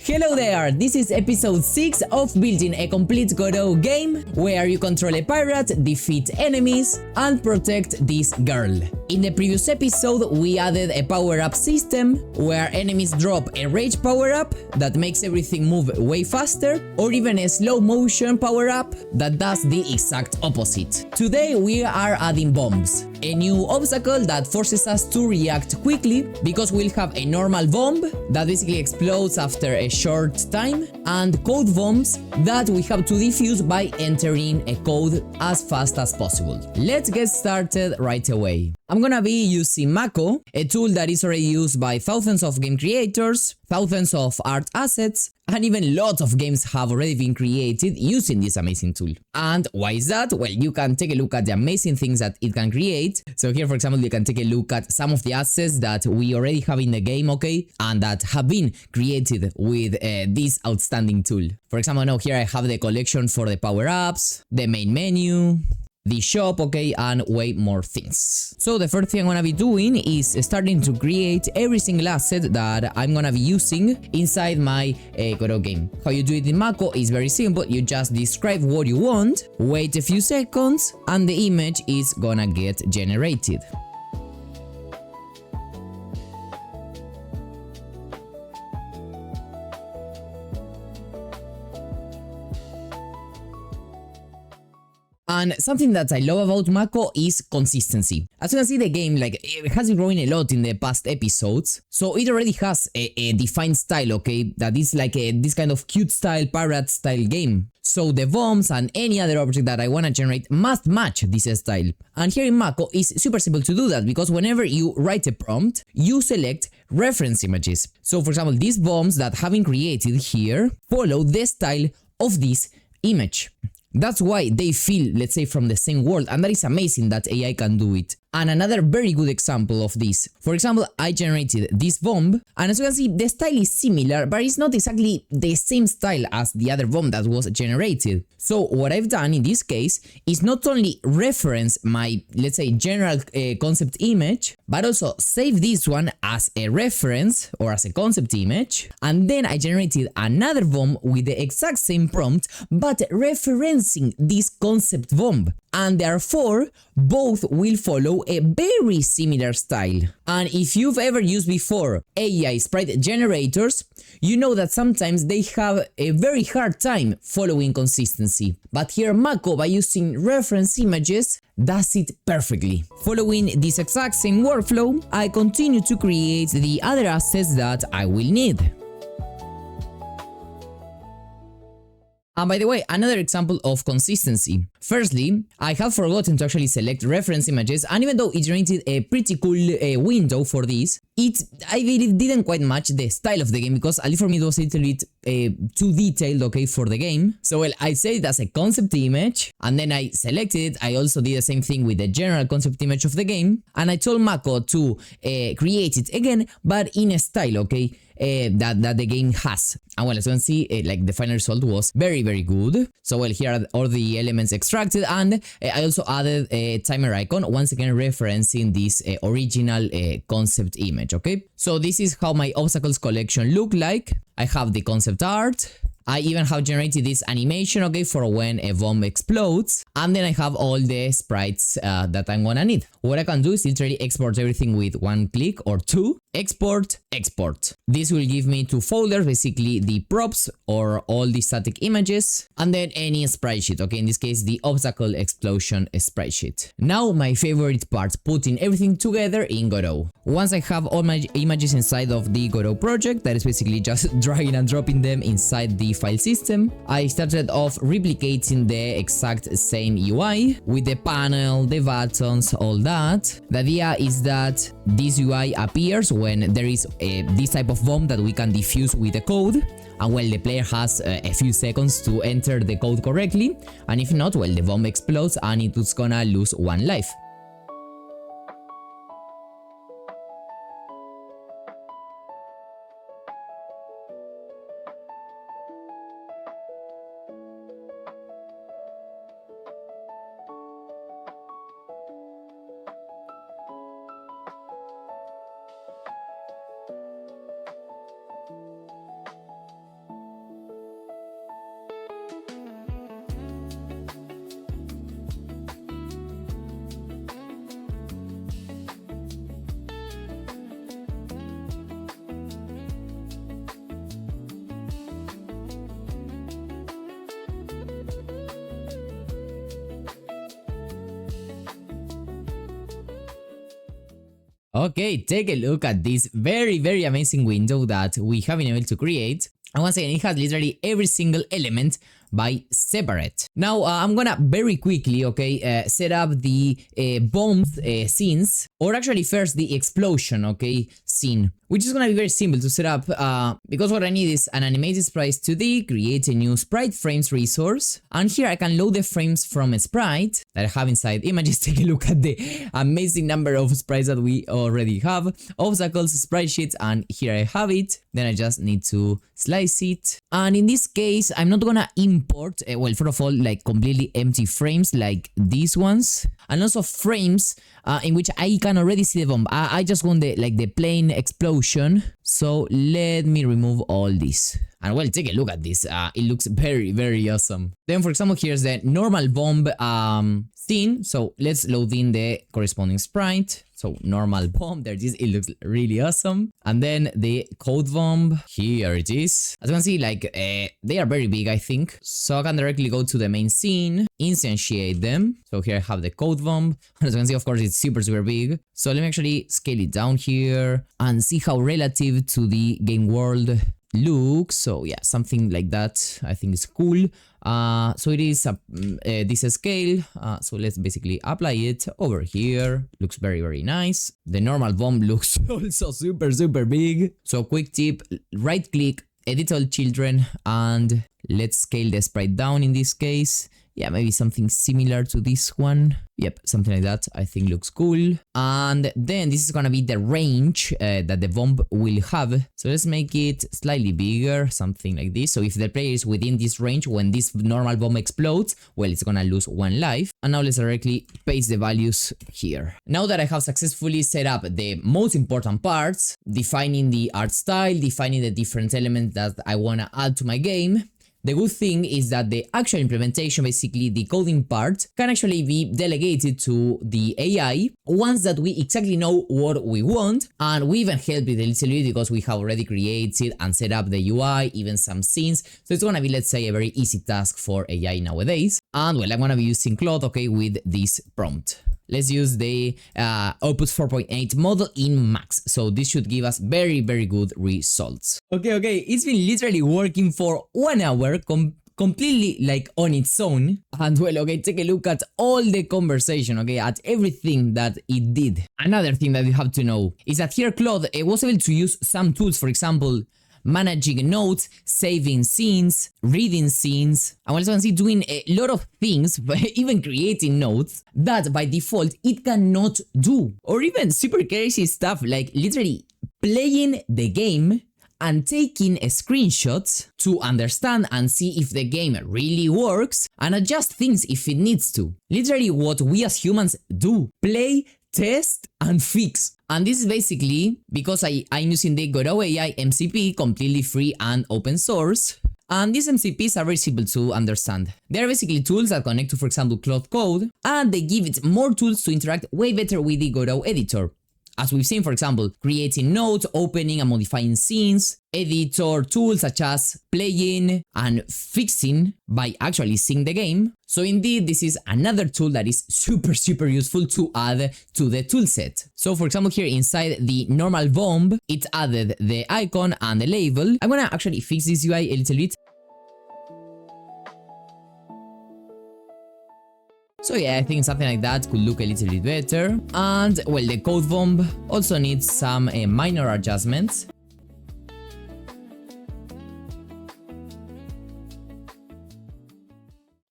Hello there, this is episode 6 of building a complete Godot game where you control a pirate, defeat enemies, and protect this girl. In the previous episode, we added a power-up system where enemies drop a rage power-up that makes everything move way faster, or even a slow motion power-up that does the exact opposite. Today we are adding bombs, a new obstacle that forces us to react quickly because we'll have a normal bomb that basically explodes after a short time, and code bombs that we have to defuse by entering a code as fast as possible. Let's get started right away. I'm gonna be using Mako, a tool that is already used by thousands of game creators, thousands of art assets, and even lots of games have already been created using this amazing tool. And why is that? Well, you can take a look at the amazing things that it can create. So here, for example, you can take a look at some of the assets that we already have in the game, okay? And that have been created with this outstanding tool. For example, now here I have the collection for the power-ups, the main menu, the shop, okay, and way more things. So the first thing I'm gonna be doing is starting to create every single asset that I'm gonna be using inside my Godot game. How you do it in Mako is very simple. You just describe what you want, wait a few seconds, and the image is gonna get generated. And something that I love about Mako is consistency. As you can see, the game it has been growing a lot in the past episodes, so it already has a defined style, okay, that is like this kind of cute style, pirate style game. So the bombs and any other object that I want to generate must match this style. And here in Mako it's super simple to do that because whenever you write a prompt, you select reference images. So for example, these bombs that have been created here follow the style of this image. That's why they feel, let's say, from the same world, and that is amazing that AI can do it. And another very good example of this, for example, I generated this bomb, and as you can see, the style is similar, but it's not exactly the same style as the other bomb that was generated. So what I've done in this case is not only reference my, let's say, general concept image, but also save this one as a reference or as a concept image, and then I generated another bomb with the exact same prompt, but referencing this concept bomb. And therefore, both will follow a very similar style. And if you've ever used before AI sprite generators, you know that sometimes they have a very hard time following consistency. But here Mako, by using reference images, does it perfectly. Following this exact same workflow, I continue to create the other assets that I will need. And by the way, another example of consistency. Firstly, I have forgotten to actually select reference images, and even though it generated a pretty cool window for this, I believe didn't quite match the style of the game because at least for me it was a little bit too detailed, okay, for the game. So well, I saved it as a concept image, and then I selected it. I also did the same thing with the general concept image of the game, and I told Mako to create it again, but in a style, okay, that the game has. And well, as you can see, the final result was very, very good. So well, here are all the elements extracted, and I also added a timer icon, once again referencing this original concept image, okay? So this is how my obstacles collection look like. I have the concept art. I even have generated this animation, okay, for when a bomb explodes. And then I have all the sprites that I'm gonna need. What I can do is literally export everything with one click or two. Export, export. This will give me two folders, basically the props or all the static images, and then any sprite sheet, okay, in this case the obstacle explosion sprite sheet. Now my favorite part, putting everything together in Godot. Once I have all my images inside of the Godot project, that is basically just dragging and dropping them inside the file system, I started off replicating the exact same UI with the panel, the buttons, all that. The idea is that this UI appears when there is this type of bomb that we can defuse with the code, and well, the player has a few seconds to enter the code correctly, and if not, well, the bomb explodes and it's gonna lose one life. Okay, take a look at this very amazing window that we have been able to create. And once again, it has literally every single element by separate. Now, I'm gonna very quickly, okay, set up the bombs scenes, or actually first the explosion, okay, scene, which is gonna be very simple to set up because what I need is an animated sprite 2D, create a new sprite frames resource, and here I can load the frames from a sprite that I have inside images. Take a look at the amazing number of sprites that we already have, obstacles, sprite sheets, and here I have it. Then I just need to slice it, and in this case, I'm not gonna import, well, first of all, like completely empty frames like these ones, and also frames in which I can already see the bomb. I just want the plain explosion. So let me remove all this. And well, take a look at this. It looks very awesome. Then, for example, here's the normal bomb scene. So let's load in the corresponding sprite. So normal bomb, there it is. It looks really awesome. And then the code bomb, here it is. As you can see, like they are very big, I think. So I can directly go to the main scene, instantiate them. So here I have the code bomb. As you can see, of course, it's super big. So let me actually scale it down here and see how relative to the game world looks. So yeah, something like that I think is cool. So it is this scale. So let's basically apply it over here. Looks very nice. The normal bomb looks also super big. So quick tip, right click, edit all children, and let's scale the sprite down in this case. Yeah, maybe something similar to this one. Yep, something like that I think looks cool. And then this is gonna be the range that the bomb will have. So let's make it slightly bigger, something like this. So if the player is within this range, when this normal bomb explodes, well, it's gonna lose 1 life. And now let's directly paste the values here. Now that I have successfully set up the most important parts, defining the art style, defining the different elements that I wanna add to my game, the good thing is that the actual implementation, basically the coding part, can actually be delegated to the AI once that we exactly know what we want, and we even help it a little bit because we have already created and set up the UI, even some scenes. So it's gonna be, let's say, a very easy task for AI nowadays. And well, I'm gonna be using Claude, okay, with this prompt. Let's use the Opus 4.8 model in max. So this should give us very good results. Okay, it's been literally working for 1 hour completely like on its own. And well, okay, take a look at all the conversation, okay, at everything that it did. Another thing that you have to know is that here Claude was able to use some tools, for example, managing notes, saving scenes, reading scenes, and as you can see, doing a lot of things, even creating notes that by default it cannot do. Or even super crazy stuff like literally playing the game and taking screenshots to understand and see if the game really works and adjust things if it needs to. Literally what we as humans do: play, test, and fix. And this is basically because I'm using the Godot AI MCP, completely free and open source. And these MCPs are very simple to understand. They are basically tools that connect to, for example, Claude Code, and they give it more tools to interact way better with the Godot editor. As we've seen, for example, creating notes, opening and modifying scenes, editor tools such as playing and fixing by actually seeing the game. So indeed, this is another tool that is super useful to add to the toolset. So for example, here inside the normal bomb, it added the icon and the label. I'm gonna actually fix this UI a little bit. So yeah, I think something like that could look a little bit better. And well, the code bomb also needs some minor adjustments.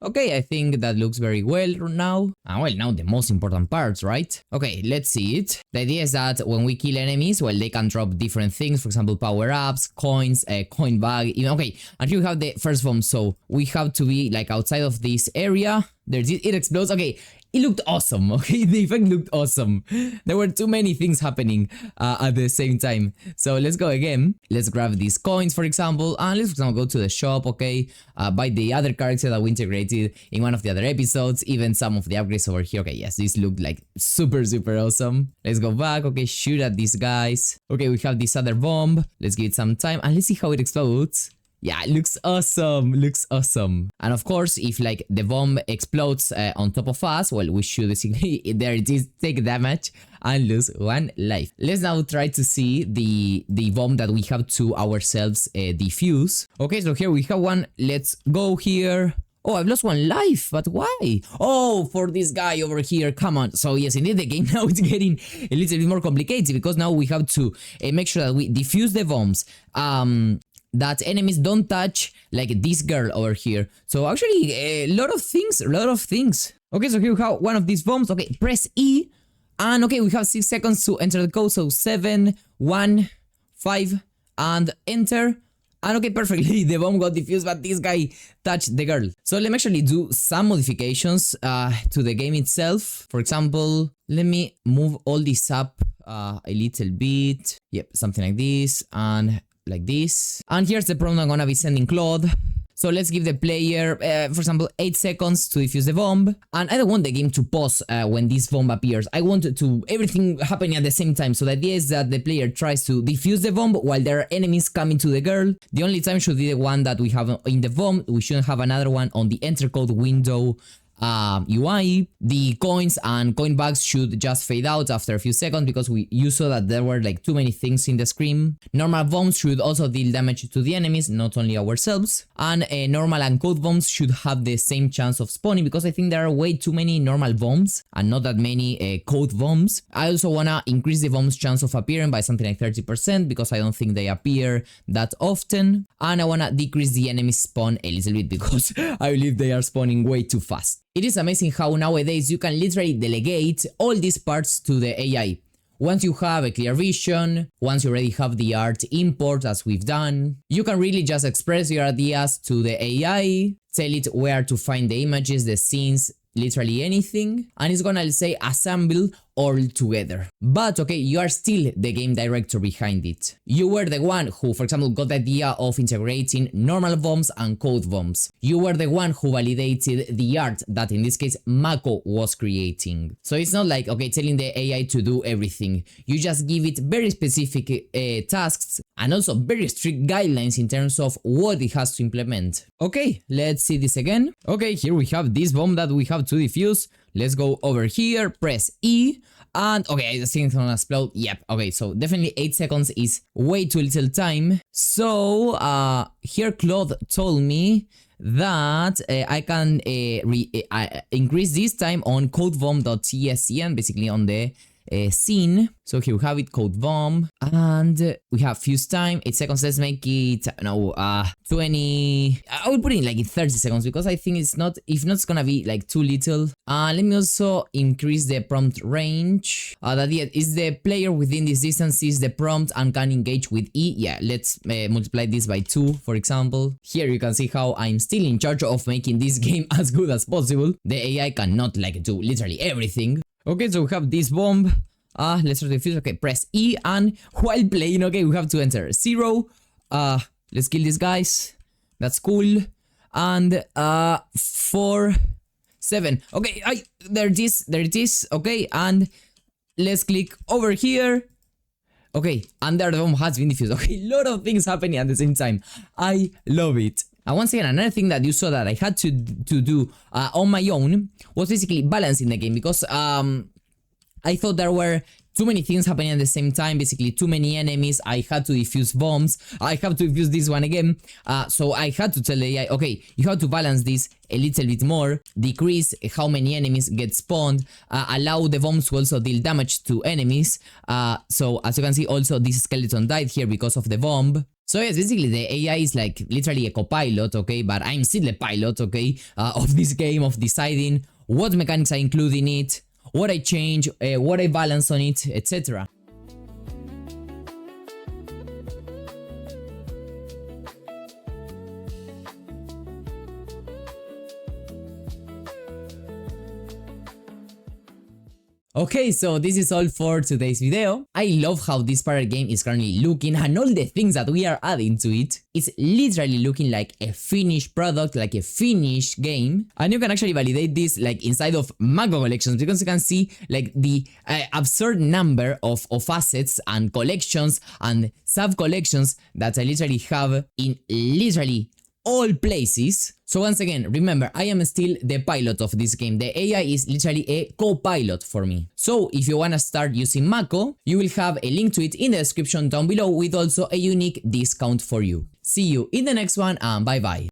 Okay, I think that looks very well now. And well, now the most important parts, right? Okay, let's see it. The idea is that when we kill enemies, well, they can drop different things, for example, power-ups, coins, a coin bag, even. Okay, and here we have the first bomb, so we have to be like outside of this area. There's it explodes. Okay, it looked awesome. Okay, the effect looked awesome. There were too many things happening at the same time. So let's go again. Let's grab these coins, for example, and let's, for example, go to the shop, okay, buy the other character that we integrated in one of the other episodes, even some of the upgrades over here. Okay, yes, this looked like super awesome. Let's go back. Okay, shoot at these guys. Okay, we have this other bomb. Let's give it some time and let's see how it explodes. Yeah, it looks awesome. Looks awesome. And of course, if like the bomb explodes on top of us, well, we should basically, there it is, take damage and lose 1 life. Let's now try to see the bomb that we have to ourselves defuse. Okay, so here we have one. Let's go here. Oh, I've lost 1 life, but why? Oh, for this guy over here, come on. So yes, indeed, the game now is getting a little bit more complicated because now we have to make sure that we defuse the bombs. That enemies don't touch like this girl over here. So actually, a lot of things, Okay, so here we have one of these bombs. Okay, press E. And okay, we have 6 seconds to enter the code. So 7, 1, 5, and enter. And okay, perfectly, the bomb got defused, but this guy touched the girl. So let me actually do some modifications to the game itself. For example, let me move all this up a little bit. Yep, something like this and like this. And here's the prompt I'm gonna be sending Claude. So let's give the player, for example, 8 seconds to defuse the bomb. And I don't want the game to pause when this bomb appears. I want everything happening at the same time. So the idea is that the player tries to defuse the bomb while there are enemies coming to the girl. The only time should be the one that we have in the bomb. We shouldn't have another one on the enter code window UI. The coins and coin bags should just fade out after a few seconds because you saw that there were like too many things in the screen. Normal bombs should also deal damage to the enemies, not only ourselves. And normal and code bombs should have the same chance of spawning because I think there are way too many normal bombs and not that many code bombs. I also wanna increase the bombs' chance of appearing by something like 30% because I don't think they appear that often. And I wanna decrease the enemy spawn a little bit because I believe they are spawning way too fast. It is amazing how nowadays you can literally delegate all these parts to the AI. Once you have a clear vision, once you already have the art import as we've done, you can really just express your ideas to the AI, tell it where to find the images, the scenes, literally anything, and it's gonna say assemble all together. But okay, you are still the game director behind it. You were the one who, for example, got the idea of integrating normal bombs and code bombs. You were the one who validated the art that in this case Marco was creating. So it's not like, okay, telling the AI to do everything. You just give it very specific tasks and also very strict guidelines in terms of what it has to implement. Okay, let's see this again. Okay, here we have this bomb that we have to defuse. Let's go over here, press E, and okay, I think it's gonna explode. Yep, okay, so definitely 8 seconds is way too little time. So, here Claude told me that I can increase this time on codebomb.tscn, basically on the scene. So here we have it, code bomb, and we have fuse time, 8 seconds. Let's make it 20. I will put it in like 30 seconds because I think it's not, if not, it's gonna be like too little. Let me also increase the prompt range. That is the player within this distance sees the prompt and can engage with E. Yeah, let's multiply this by 2, for example. Here you can see how I'm still in charge of making this game as good as possible. The AI cannot like do literally everything. Okay, so we have this bomb. Let's start the fuse. Okay, press E, and while playing, okay, we have to enter 0. Let's kill these guys. That's cool. And 4, 7. Okay, there it is. Okay, and let's click over here. Okay, and there the bomb has been defused. Okay, a lot of things happening at the same time. I love it. And once again, another thing that you saw that I had to do on my own was basically balancing the game because I thought there were too many things happening at the same time, basically too many enemies. I had to defuse bombs. I have to defuse this one again. So I had to tell the AI, okay, you have to balance this a little bit more, decrease how many enemies get spawned, allow the bombs to also deal damage to enemies. So as you can see, also this skeleton died here because of the bomb. So yes, basically the AI is like literally a copilot, okay, but I'm still the pilot, okay, of this game, of deciding what mechanics I include in it, what I change, what I balance on it, etc. Okay, so this is all for today's video. I love how this pirate game is currently looking and all the things that we are adding to it. It's literally looking like a finished product, like a finished game. And you can actually validate this like inside of Marco collections because you can see like the absurd number of assets and collections and sub-collections that I literally have in literally all places. So once again, remember, I am still the pilot of this game. The AI is literally a co-pilot for me. So if you wanna start using Mako, you will have a link to it in the description down below with also a unique discount for you. See you in the next one and bye bye.